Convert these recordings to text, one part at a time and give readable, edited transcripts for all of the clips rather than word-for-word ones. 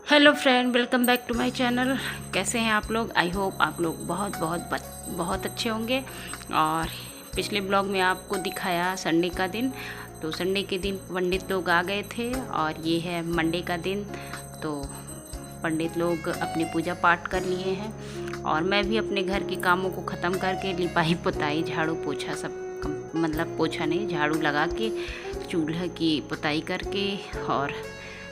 Hello friend, welcome back to my channel. कैसे हैं आप लोग? आई होप आप लोग बहुत अच्छे होंगे। और पिछले ब्लॉग में आपको दिखाया संडे का दिन। तो संडे के दिन पंडित लोग आ गए थे और ये है मंडे का दिन। तो पंडित लोग अपनी पूजा पाठ कर लिए हैं और मैं भी अपने घर के कामों को ख़त्म करके लिपाई पुताई झाड़ू पोछा सब मतलब पोछा नहीं, झाड़ू लगा के चूल्हे की पुताई करके और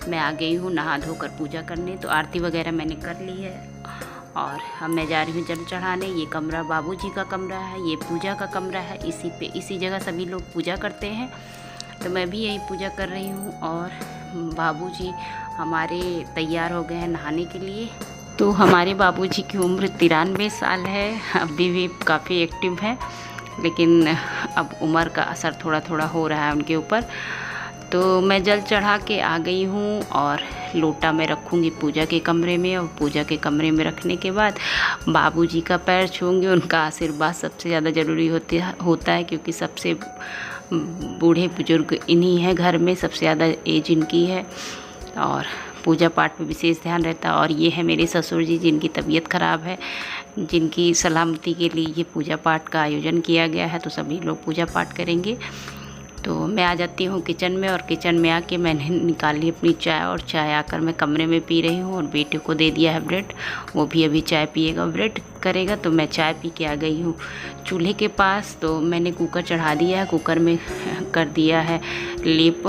मैं आ गई हूँ नहा धोकर पूजा करने। तो आरती वगैरह मैंने कर ली है और अब मैं जा रही हूँ जल चढ़ाने। ये कमरा बाबूजी का कमरा है, ये पूजा का कमरा है। इसी जगह सभी लोग पूजा करते हैं, तो मैं भी यही पूजा कर रही हूँ। और बाबूजी हमारे तैयार हो गए हैं नहाने के लिए। तो हमारे बाबूजी की उम्र 93 साल है, अभी भी काफ़ी एक्टिव है, लेकिन अब उम्र का असर थोड़ा थोड़ा हो रहा है उनके ऊपर। तो मैं जल चढ़ा के आ गई हूँ और लोटा में रखूँगी पूजा के कमरे में। और पूजा के कमरे में रखने के बाद बाबूजी का पैर छूँगी। उनका आशीर्वाद सबसे ज़्यादा ज़रूरी होता है, क्योंकि सबसे बूढ़े बुजुर्ग इन्हीं हैं घर में, सबसे ज़्यादा एज इनकी है और पूजा पाठ में विशेष ध्यान रहता है। और ये है मेरे ससुर जी, जिनकी तबीयत ख़राब है, जिनकी सलामती के लिए ये पूजा पाठ का आयोजन किया गया है। तो सभी लोग पूजा पाठ करेंगे। तो मैं आ जाती हूँ किचन में और किचन में आके मैंने निकाली अपनी चाय और चाय आकर मैं कमरे में पी रही हूँ। और बेटे को दे दिया है ब्रेड, वो भी अभी चाय पिएगा, ब्रेड करेगा। तो मैं चाय पी के आ गई हूँ चूल्हे के पास। तो मैंने कुकर चढ़ा दिया है, कुकर में कर दिया है लेप,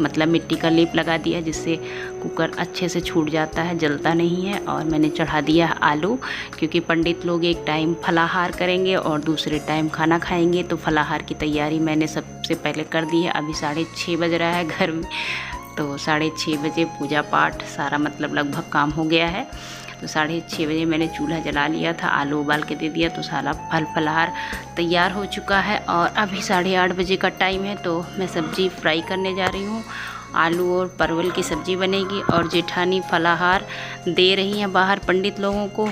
मतलब मिट्टी का लेप लगा दिया, जिससे कुकर अच्छे से छूट जाता है, जलता नहीं है। और मैंने चढ़ा दिया है आलू, क्योंकि पंडित लोग एक टाइम फलाहार करेंगे और दूसरे टाइम खाना खाएंगे। तो फलाहार की तैयारी मैंने सबसे पहले कर दी है। अभी 6:30 बज रहा है घर में, तो 6:30 बजे पूजा पाठ सारा मतलब लगभग काम हो गया है। तो 6:30 बजे मैंने चूल्हा जला लिया था, आलू उबाल के दे दिया, तो सारा फलाहार तैयार हो चुका है। और अभी 8:30 बजे का टाइम है। तो मैं सब्ज़ी फ्राई करने जा रही हूँ। आलू और परवल की सब्ज़ी बनेगी और जेठानी फलाहार दे रही हैं बाहर पंडित लोगों को।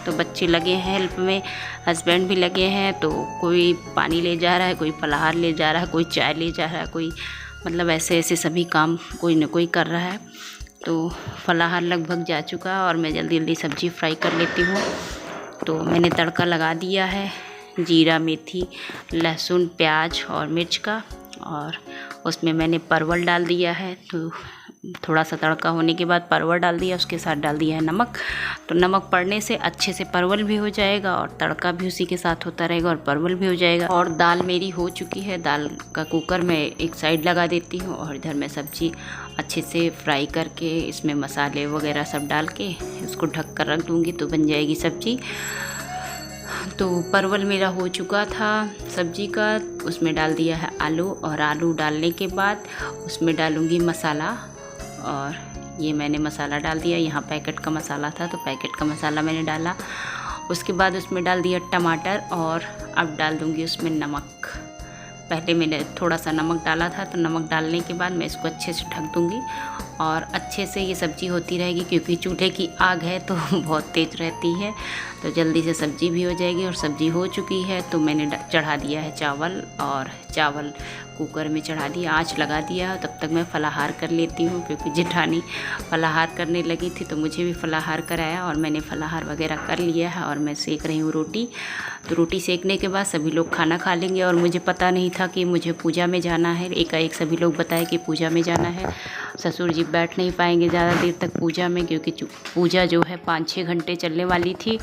तो बच्चे लगे हैं हेल्प में, हस्बैंड भी लगे हैं। तो कोई पानी ले जा रहा है, कोई फलाहार ले जा रहा है, कोई चाय ले जा रहा है, कोई मतलब ऐसे ऐसे सभी काम कोई न कोई कर रहा है। तो फलाहार लगभग जा चुका है और मैं जल्दी जल्दी सब्ज़ी फ्राई कर लेती हूँ। तो मैंने तड़का लगा दिया है जीरा, मेथी, लहसुन, प्याज और मिर्च का, और उसमें मैंने परवल डाल दिया है। तो थोड़ा सा तड़का होने के बाद परवल डाल दिया, उसके साथ डाल दिया है नमक। तो नमक पड़ने से अच्छे से परवल भी हो जाएगा और तड़का भी उसी के साथ होता रहेगा और परवल भी हो जाएगा। और दाल मेरी हो चुकी है, दाल का कुकर मैं एक साइड लगा देती हूँ और इधर मैं सब्ज़ी अच्छे से फ्राई करके इसमें मसाले वगैरह सब डाल के इसको ढक कर रख दूँगी, तो बन जाएगी सब्ज़ी। तो परवल मेरा हो चुका था सब्जी का, उसमें डाल दिया है आलू, और आलू डालने के बाद उसमें डालूँगी मसाला। और ये मैंने मसाला डाल दिया, यहाँ पैकेट का मसाला था तो पैकेट का मसाला मैंने डाला। उसके बाद उसमें डाल दिया टमाटर और अब डाल दूँगी उसमें नमक। पहले मैंने थोड़ा सा नमक डाला था, तो नमक डालने के बाद मैं इसको अच्छे से ढक दूँगी और अच्छे से ये सब्ज़ी होती रहेगी, क्योंकि चूल्हे की आग है तो बहुत तेज़ रहती है। तो जल्दी से सब्ज़ी भी हो जाएगी। और सब्ज़ी हो चुकी है तो मैंने चढ़ा दिया है चावल, और चावल कुकर में चढ़ा दिया, आँच लगा दिया। तब तक मैं फलाहार कर लेती हूँ, क्योंकि जेठानी फलाहार करने लगी थी तो मुझे भी फलाहार कराया और मैंने फलाहार वगैरह कर लिया है। और मैं सेक रही हूँ रोटी। तो रोटी सेकने के बाद सभी लोग खाना खा लेंगे। और मुझे पता नहीं था कि मुझे पूजा में जाना है, एकाएक सभी लोग बताए कि पूजा में जाना है। ससुर जी बैठ नहीं पाएंगे ज़्यादा देर तक पूजा में, क्योंकि पूजा जो है 5-6 घंटे चलने वाली थी।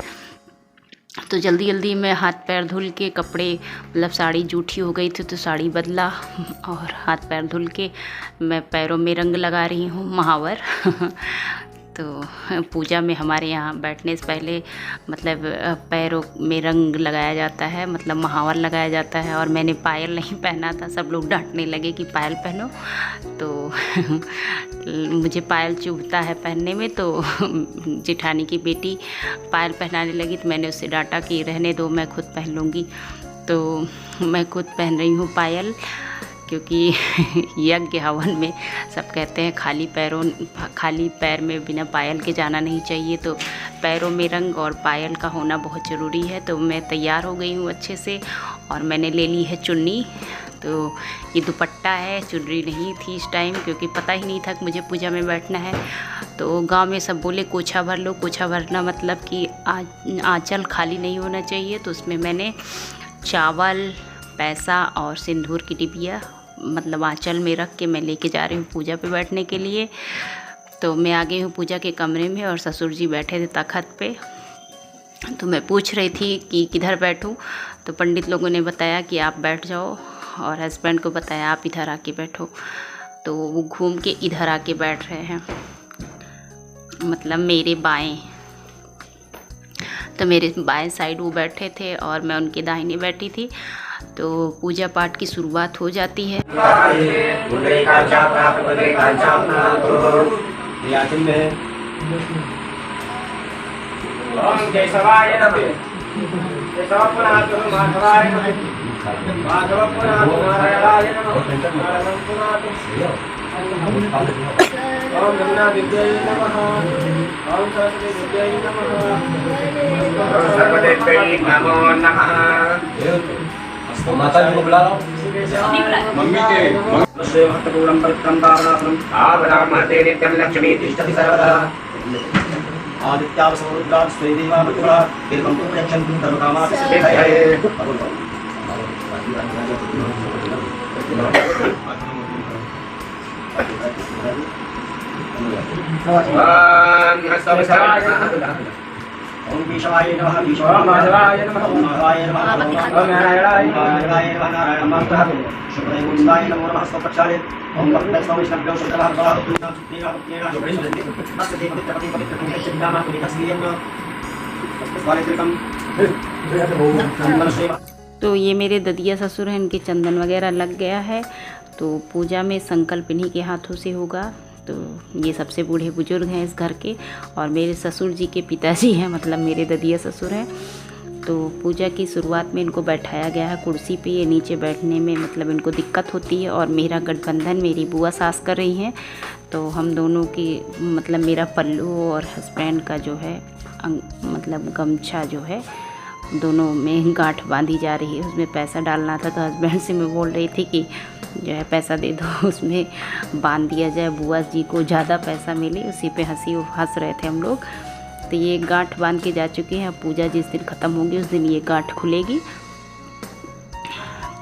तो जल्दी जल्दी मैं हाथ पैर धुल के, कपड़े मतलब साड़ी जूठी हो गई थी तो साड़ी बदला और हाथ पैर धुल के मैं पैरों में रंग लगा रही हूँ, महावर। तो पूजा में हमारे यहाँ बैठने से पहले मतलब पैरों में रंग लगाया जाता है, मतलब महावर लगाया जाता है। और मैंने पायल नहीं पहना था, सब लोग डांटने लगे कि पायल पहनो। तो मुझे पायल चुभता है पहनने में, तो जेठानी की बेटी पायल पहनाने लगी तो मैंने उससे डांटा कि रहने दो, मैं खुद पहन लूँगी। तो मैं खुद पहन रही हूँ पायल, क्योंकि यज्ञ हवन में सब कहते हैं खाली पैर में बिना पायल के जाना नहीं चाहिए। तो पैरों में रंग और पायल का होना बहुत ज़रूरी है। तो मैं तैयार हो गई हूँ अच्छे से और मैंने ले ली है चुन्नी। तो तो ये दुपट्टा है, चुनरी नहीं थी इस टाइम, क्योंकि पता ही नहीं था कि मुझे पूजा में बैठना है। तो गांव में सब बोले कोछा भर लो। कोछा भरना मतलब कि आंचल खाली नहीं होना चाहिए। तो उसमें मैंने चावल, पैसा और सिंदूर की डिबिया मतलब आंचल में रख के मैं लेके जा रही हूँ पूजा पे बैठने के लिए। तो मैं आ गई हूँ पूजा के कमरे में और ससुर जी बैठे थे तख़्त पे। तो मैं पूछ रही थी कि किधर बैठूं, तो पंडित लोगों ने बताया कि आप बैठ जाओ, और हस्बैंड को बताया आप इधर आके बैठो। तो वो घूम के इधर आके बैठ रहे हैं, मतलब मेरे बाएं। तो मेरे बाएं साइड वो बैठे थे और मैं उनके दाहिने बैठी थी। तो पूजा पाठ की शुरुआत हो जाती है। ओम केशवाय नमः। केशव पुनातु माधवाय नमः। माधव पुनातु नारायणाय नमः। नारायण पुनातु ओम यमुना विद्याय नमः। ओम सरस्वती विद्याय नमः। सर्वदेवताय नमो नमः। माता जी को बुला लो। मम्मी के सेव हतपूरम परित्रम तावनासनम आवरामते नित्यं लक्ष्मी तिष्ठति सर्वदा। आदित्यावसमुद्रात् श्रीदेवामत्वा दीर्घं तु प्रयच्छन्ति सर्वकामाः सिद्धये। ओम केशवाय नमः। ओम माधवाय नमः। ओम माधवाय नमः। ओम नारायणाय नमः। नारायण मंत्रः शुक्लाय गुणाय नमो नमः। स्तोत्रचार्य ओम भक्तस्तव विष्णुभ्यो शुद्धः तो ये मेरे ददिया ससुर हैं, इनके चंदन वगैरह लग गया है। तो पूजा में संकल्प इन्हीं के हाथों से होगा। तो ये सबसे बूढ़े बुजुर्ग हैं इस घर के, और मेरे ससुर जी के पिताजी हैं, मतलब मेरे ददिया ससुर हैं। तो पूजा की शुरुआत में इनको बैठाया गया है कुर्सी पे। ये नीचे बैठने में मतलब इनको दिक्कत होती है, और मेरा गठबंधन मेरी बुआ सास कर रही हैं। तो हम दोनों की मतलब मेरा पल्लू और हस्बैंड का जो है मतलब गमछा जो है दोनों में गांठ बांधी जा रही है। उसमें पैसा डालना था, तो हस्बैंड से मैं बोल रही थी कि जो है पैसा दे दो, उसमें बांध दिया जाए, बुआ जी को ज़्यादा पैसा मिले। उसी पे हंस रहे थे हम लोग। तो ये गांठ बांध के जा चुके हैं। पूजा जिस दिन ख़त्म होगी उस दिन ये गांठ खुलेगी।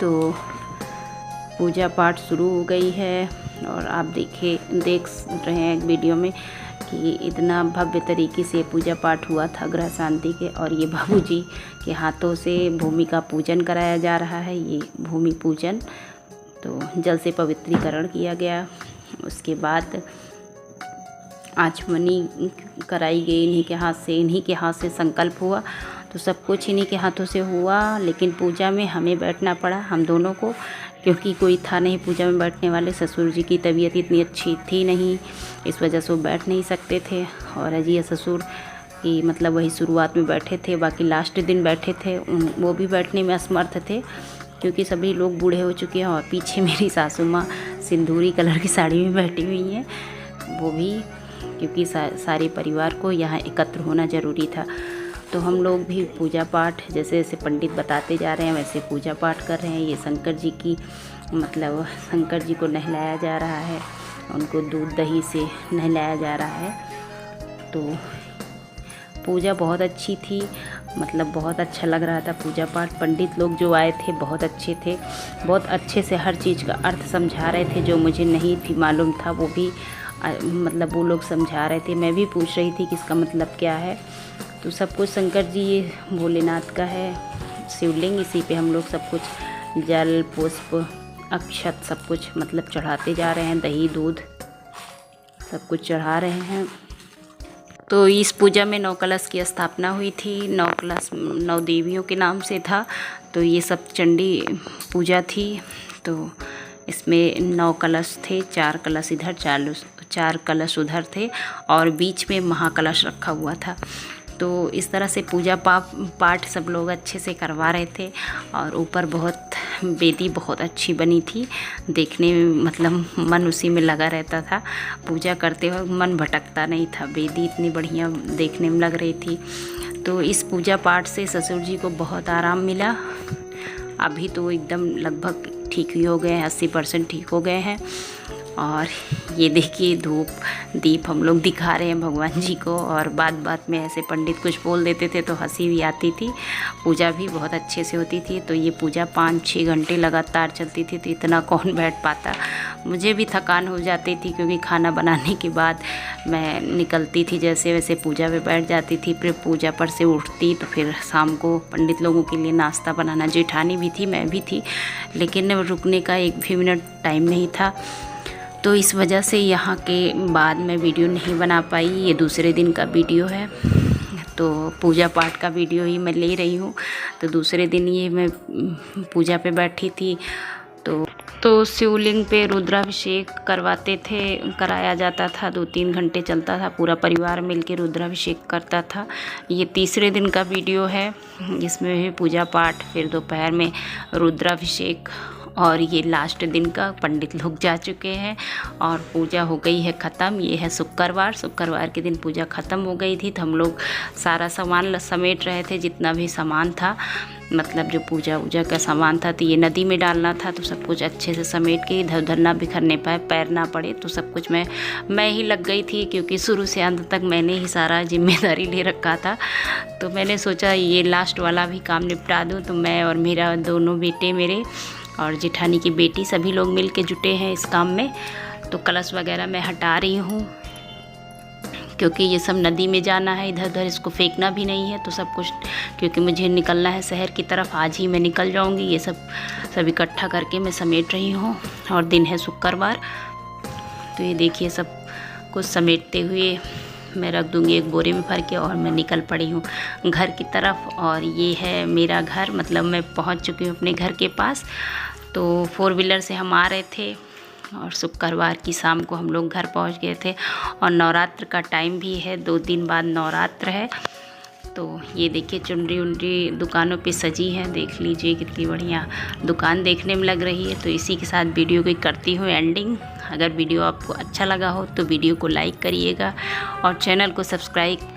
तो पूजा पाठ शुरू हो गई है, और आप देख रहे हैं वीडियो में कि इतना भव्य तरीके से पूजा पाठ हुआ था ग्रह शांति के। और ये बाबूजी के हाथों से भूमि का पूजन कराया जा रहा है, ये भूमि पूजन। तो जल से पवित्रीकरण किया गया। उसके बाद आचमनी कराई गई इन्हीं के हाथ से संकल्प हुआ। तो सब कुछ इन्हीं के हाथों से हुआ। लेकिन पूजा में हमें बैठना पड़ा, हम दोनों को, क्योंकि कोई था नहीं पूजा में बैठने वाले। ससुर जी की तबीयत इतनी अच्छी थी नहीं, इस वजह से वो बैठ नहीं सकते थे। और अजिया ससुर की मतलब वही शुरुआत में बैठे थे, बाकी लास्ट दिन बैठे थे वो भी बैठने में असमर्थ थे, क्योंकि सभी लोग बूढ़े हो चुके हैं। और पीछे मेरी सासू माँ सिंदूरी कलर की साड़ी में बैठी हुई हैं, वो भी क्योंकि सारे परिवार को यहाँ एकत्र होना ज़रूरी था। तो हम लोग भी पूजा पाठ जैसे जैसे पंडित बताते जा रहे हैं वैसे पूजा पाठ कर रहे हैं। ये शंकर जी की मतलब शंकर जी को नहलाया जा रहा है, उनको दूध दही से नहलाया जा रहा है। तो पूजा बहुत अच्छी थी, मतलब बहुत अच्छा लग रहा था पूजा पाठ। पंडित लोग जो आए थे बहुत अच्छे थे, बहुत अच्छे से हर चीज़ का अर्थ समझा रहे थे। जो मुझे नहीं थी मालूम था वो भी मतलब वो लोग समझा रहे थे। मैं भी पूछ रही थी कि इसका मतलब क्या है। तो सब कुछ शंकर जी ये भोलेनाथ का है शिवलिंग, इसी पे हम लोग सब कुछ जल पुष्प अक्षत सब कुछ मतलब चढ़ाते जा रहे हैं। दही दूध सब कुछ चढ़ा रहे हैं। तो इस पूजा में 9 कलश की स्थापना हुई थी। 9 कलश 9 देवियों के नाम से था। तो ये सब चंडी पूजा थी। तो इसमें 9 कलश थे, 4 कलश इधर 4 कलश उधर थे, और बीच में महाकलश रखा हुआ था। तो इस तरह से पूजा पाठ सब लोग अच्छे से करवा रहे थे। और ऊपर बहुत वेदी बहुत अच्छी बनी थी, देखने में मतलब मन उसी में लगा रहता था। पूजा करते वक्त मन भटकता नहीं था, वेदी इतनी बढ़िया देखने में लग रही थी। तो इस पूजा पाठ से ससुर जी को बहुत आराम मिला। अभी तो एकदम लगभग ठीक ही हो गए हैं, 80% ठीक हो गए हैं। और ये देखिए धूप दीप हम लोग दिखा रहे हैं भगवान जी को, और बात बात में ऐसे पंडित कुछ बोल देते थे तो हंसी भी आती थी। पूजा भी बहुत अच्छे से होती थी। तो ये पूजा 5-6 घंटे लगातार चलती थी, तो इतना कौन बैठ पाता। मुझे भी थकान हो जाती थी क्योंकि खाना बनाने के बाद मैं निकलती थी, जैसे वैसे पूजा पे बैठ जाती थी, फिर पूजा पर से उठती तो फिर शाम को पंडित लोगों के लिए नाश्ता बनाना। जेठानी भी थी, मैं भी थी, लेकिन रुकने का एक भी मिनट टाइम नहीं था। तो इस वजह से यहाँ के बाद मैं वीडियो नहीं बना पाई। ये दूसरे दिन का वीडियो है, तो पूजा पाठ का वीडियो ही मैं ले रही हूँ। तो दूसरे दिन ये मैं पूजा पे बैठी थी, तो शिवलिंग पे रुद्राभिषेक कराया जाता था। 2-3 घंटे चलता था, पूरा परिवार मिलकर रुद्राभिषेक करता था। ये तीसरे दिन का वीडियो है, जिसमें भी पूजा पाठ, फिर दोपहर में रुद्राभिषेक, और ये लास्ट दिन का पंडित लोग जा चुके हैं और पूजा हो गई है ख़त्म। ये है शुक्रवार के दिन पूजा ख़त्म हो गई थी। तो हम लोग सारा सामान समेट रहे थे, जितना भी सामान था, मतलब जो पूजा का सामान था। तो ये नदी में डालना था, तो सब कुछ अच्छे से समेट के इधर उधर ना बिखरने पाए, पैर ना पड़े, तो सब कुछ मैं ही लग गई थी, क्योंकि शुरू से अंत तक मैंने ही सारा जिम्मेदारी ले रखा था। तो मैंने सोचा ये लास्ट वाला भी काम निपटा दूँ। तो मैं और मेरा दोनों बेटे मेरे और जेठानी की बेटी सभी लोग मिल के जुटे हैं इस काम में। तो कलश वगैरह मैं हटा रही हूँ, क्योंकि ये सब नदी में जाना है, इधर उधर इसको फेंकना भी नहीं है। तो सब कुछ, क्योंकि मुझे निकलना है शहर की तरफ, आज ही मैं निकल जाऊँगी। ये सब इकट्ठा करके मैं समेट रही हूँ, और दिन है शुक्रवार। तो ये देखिए सब कुछ समेटते हुए मैं रख दूँगी एक बोरे में भर के, और मैं निकल पड़ी हूँ घर की तरफ। और ये है मेरा घर, मतलब मैं पहुँच चुकी हूँ अपने घर के पास। तो 4 व्हीलर से हम आ रहे थे, और शुक्रवार की शाम को हम लोग घर पहुँच गए थे। और नवरात्र का टाइम भी है, 2 दिन बाद नवरात्र है। तो ये देखिए चुनरी उनरी दुकानों पे सजी है, देख लीजिए कितनी बढ़िया दुकान देखने में लग रही है। तो इसी के साथ वीडियो की करती हूँ एंडिंग। अगर वीडियो आपको अच्छा लगा हो तो वीडियो को लाइक करिएगा और चैनल को सब्सक्राइब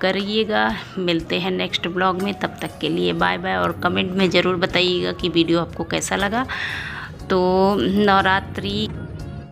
करिएगा। मिलते हैं नेक्स्ट ब्लॉग में, तब तक के लिए बाय बाय। और कमेंट में ज़रूर बताइएगा कि वीडियो आपको कैसा लगा। तो नवरात्रि